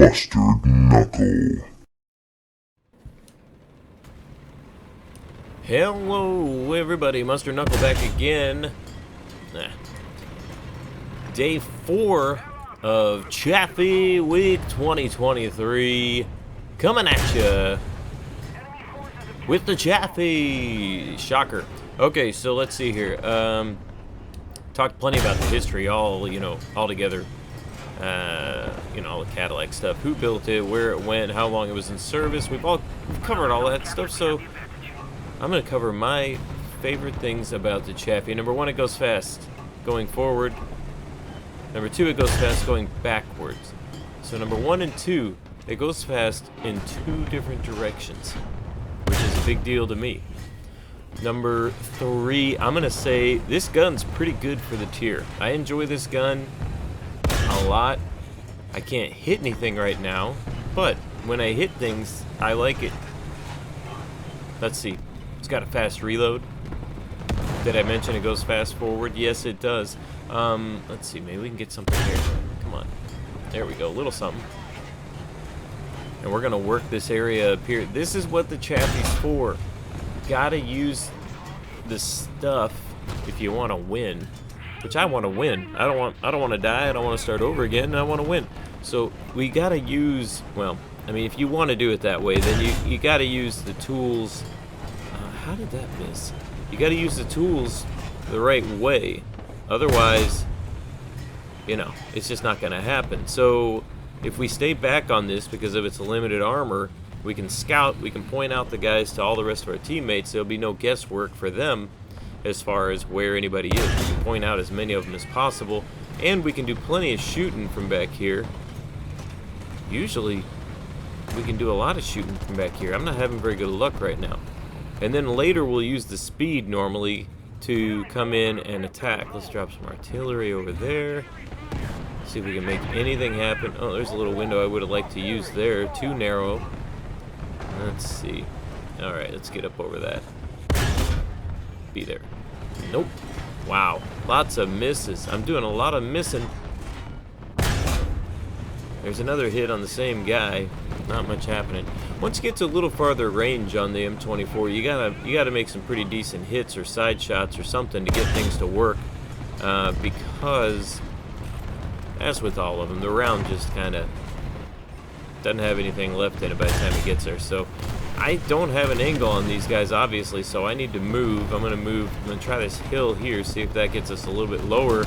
Mustard Knuckle. Hello everybody, Mustard Knuckle back again. Day 4 of Chaffee Week 2023. Coming at ya with the Chaffee. Shocker. Okay, so let's see here. Talked plenty about the history, all together. All the Cadillac stuff. Who built it, where it went, how long it was in service. We've covered all that stuff, so I'm going to cover my favorite things about the Chaffee. Number 1, it goes fast going forward. Number 2, it goes fast going backwards. So number 1 and 2, it goes fast in 2 different directions, which is a big deal to me. Number 3, I'm going to say this gun's pretty good for the tier. I enjoy this gun a lot. I can't hit anything right now, but when I hit things, I like it. Let's see. It's got a fast reload. Did I mention it goes fast forward? Yes, it does. Let's see. Maybe we can get something here. Come on. There we go. A little something. And we're going to work this area up here. This is what the Chaffee's for. Gotta use the stuff if you want to win. Which I want to win. I don't want to die. I don't want to start over again. I want to win. So we gotta use. Well, I mean, if you want to do it that way, then you gotta use the tools. How did that miss? You gotta use the tools the right way. Otherwise, it's just not gonna happen. So if we stay back on this because of its limited armor, we can scout. We can point out the guys to all the rest of our teammates. There'll be no guesswork for them as far as where anybody is. We can point out as many of them as possible, and we can do plenty of shooting from back here. Usually, we can do a lot of shooting from back here. I'm not having very good luck right now. And then later, we'll use the speed normally to come in and attack. Let's drop some artillery over there. See if we can make anything happen. Oh, there's a little window I would have liked to use there. Too narrow. Let's see. Alright, let's get up over that. Be there. Nope. Wow. Lots of misses. I'm doing a lot of missing. There's another hit on the same guy. Not much happening. Once you get to a little farther range on the M24, you gotta make some pretty decent hits or side shots or something to get things to work. Because, as with all of them, the round just kind of doesn't have anything left in it by the time it gets there. So I don't have an angle on these guys, obviously, so I need to move. I'm going to move. I'm going to try this hill here, see if that gets us a little bit lower,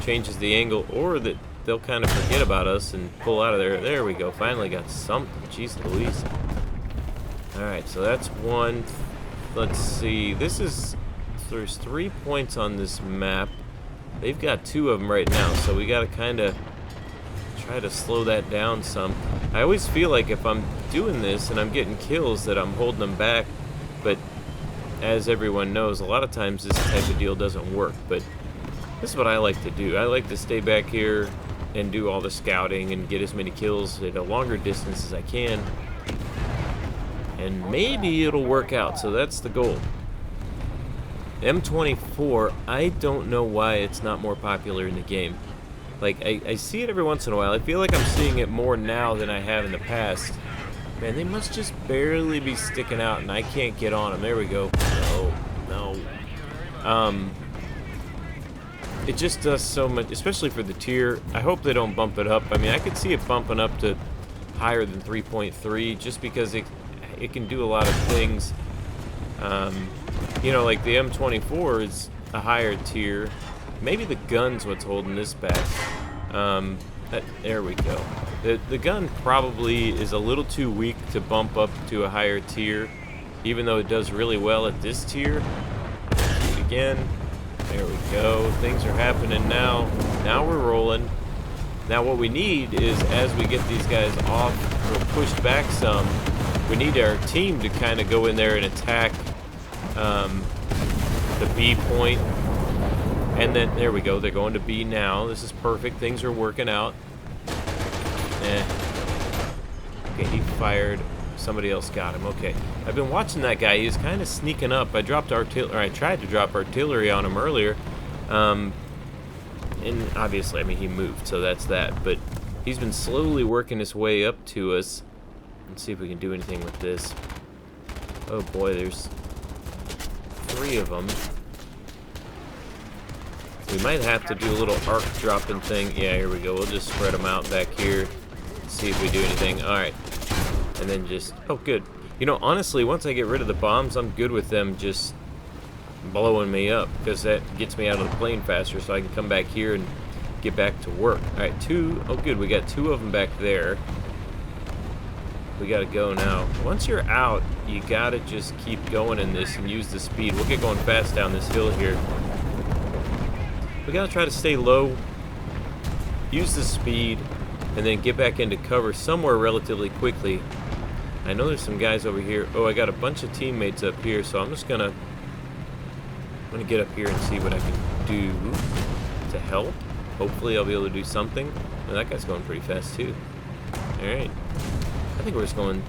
changes the angle, or that they'll kind of forget about us and pull out of there. There we go. Finally got something. Jeez Louise. Alright, so that's one. Let's see. There's 3 points on this map. They've got 2 of them right now, so we got to kind of try to slow that down some. I always feel like if I'm doing this and I'm getting kills that I'm holding them back, but as everyone knows, a lot of times this type of deal doesn't work. But this is what I like to do. I like to stay back here and do all the scouting and get as many kills at a longer distance as I can, and maybe it'll work out. So that's the goal. M24, I don't know why it's not more popular in the game. Like, I see it every once in a while. I feel like I'm seeing it more now than I have in the past. Man, they must just barely be sticking out, and I can't get on them. There we go. No. It just does so much, especially for the tier. I hope they don't bump it up. I mean, I could see it bumping up to higher than 3.3 just because it can do a lot of things. Like the M24 is a higher tier. Maybe the gun's what's holding this back. There we go. The gun probably is a little too weak to bump up to a higher tier, even though it does really well at this tier. Let's do it again. There we go. Things are happening now. Now we're rolling. Now what we need is, as we get these guys off or pushed back some, we need our team to kind of go in there and attack the B point. And then, there we go, they're going to B now. This is perfect. Things are working out. Okay, he fired. Somebody else got him. Okay. I've been watching that guy. He's kind of sneaking up. I tried to drop artillery on him earlier. And obviously, I mean, he moved, so that's that. But He's been slowly working his way up to us. Let's see if we can do anything with this. Oh boy, there's 3 of them. We might have to do a little arc dropping thing. Yeah, here we go. We'll just spread them out back here. See if we do anything. Alright. And then just... Oh, good. You know, honestly, once I get rid of the bombs, I'm good with them just blowing me up. Because that gets me out of the plane faster so I can come back here and get back to work. Alright, 2. Oh, good. We got 2 of them back there. We gotta go now. Once you're out, you gotta just keep going in this and use the speed. We'll get going fast down this hill here. We gotta try to stay low, use the speed, and then get back into cover somewhere relatively quickly. I know there's some guys over here. Oh, I got a bunch of teammates up here, so I'm just gonna get up here and see what I can do to help. Hopefully I'll be able to do something. Oh, that guy's going pretty fast too. Alright. I think we're just going...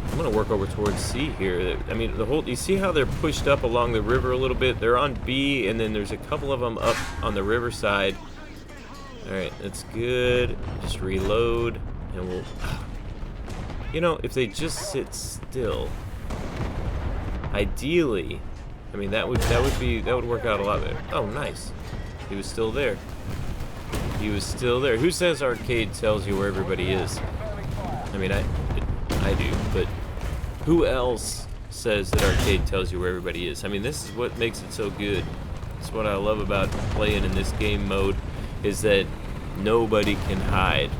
I'm going to work over towards C here. I mean, the whole... You see how they're pushed up along the river a little bit? They're on B, and then there's a couple of them up on the riverside. Alright, that's good. Just reload, and we'll... You know, if they just sit still... Ideally... I mean, that would work out a lot better. Oh, nice. He was still there. He was still there. Who says arcade tells you where everybody is? I mean, I do, but who else says that arcade tells you where everybody is? I mean, this is what makes it so good. It's what I love about playing in this game mode, is that nobody can hide.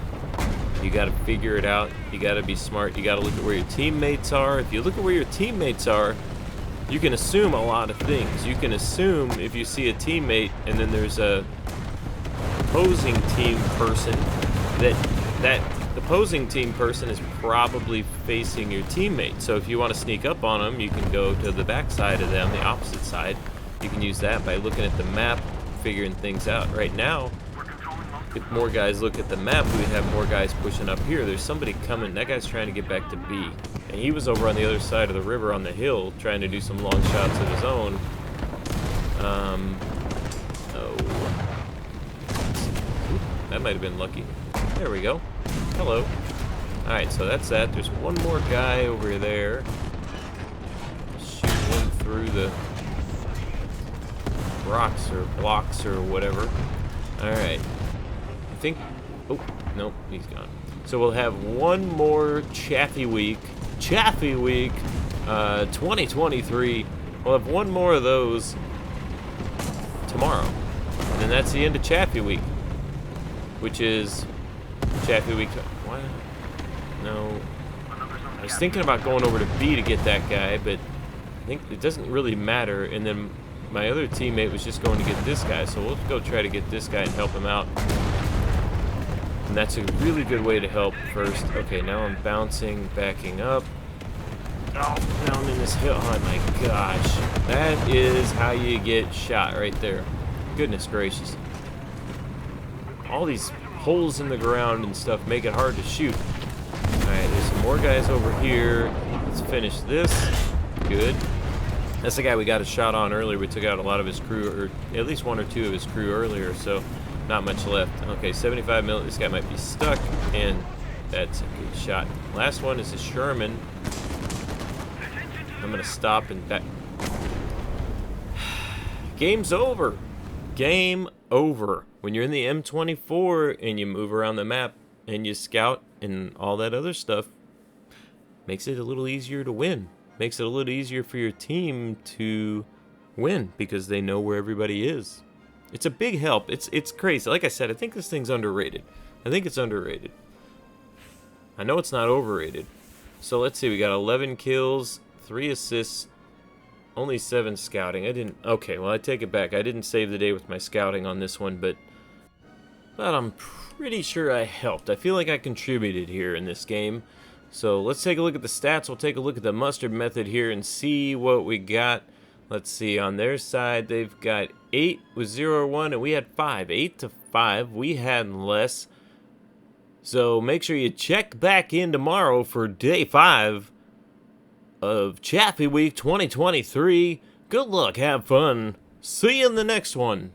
You gotta figure it out. You gotta be smart. You gotta look at where your teammates are. If you look at where your teammates are, you can assume a lot of things. You can assume if you see a teammate and then there's a opposing team person, that the opposing team person is probably facing your teammate. So if you want to sneak up on them, you can go to the back side of them, the opposite side. You can use that by looking at the map, figuring things out. Right now, if more guys look at the map, we'd have more guys pushing up here. There's somebody coming. That guy's trying to get back to B. And he was over on the other side of the river on the hill trying to do some long shots of his own. Oh. Oop, that might have been lucky. There we go. Hello. Alright, so that's that. There's one more guy over there. Shoot one through the rocks or blocks or whatever. Alright. I think... Oh, nope, he's gone. So we'll have one more Chaffee Week. Chaffee Week 2023. We'll have one more of those tomorrow. And then that's the end of Chaffee Week. Which is... Chaffee Week... What? No. I was thinking about going over to B to get that guy, but I think it doesn't really matter. And then my other teammate was just going to get this guy, so we'll go try to get this guy and help him out. And that's a really good way to help first. Okay, now I'm bouncing, backing up. Oh, down in this hill. Oh my gosh. That is how you get shot right there. Goodness gracious. All these holes in the ground and stuff make it hard to shoot. Alright, there's some more guys over here. Let's finish this. Good. That's the guy we got a shot on earlier. We took out a lot of his crew, or at least one or two of his crew earlier, so not much left. Okay, 75 mil. This guy might be stuck, and that's a good shot. Last one is a Sherman. I'm gonna stop and back. Game's over. Game over. When you're in the M24 and you move around the map and you scout and all that other stuff, makes it a little easier to win. Makes it a little easier for your team to win because they know where everybody is. It's a big help. It's crazy. Like I said, I think this thing's underrated. I think it's underrated. I know it's not overrated. So let's see. We got 11 kills, 3 assists, only 7 scouting. I didn't... Okay, well, I take it back. I didn't save the day with my scouting on this one, but I'm pretty sure I helped. I feel like I contributed here in this game. So let's take a look at the stats. We'll take a look at the mustard method here and see what we got. Let's see. On their side, they've got 8 with 0 or 1, and we had 5. 8 to 5. We had less. So make sure you check back in tomorrow for day 5 of Chaffee Week 2023. Good luck. Have fun. See you in the next one.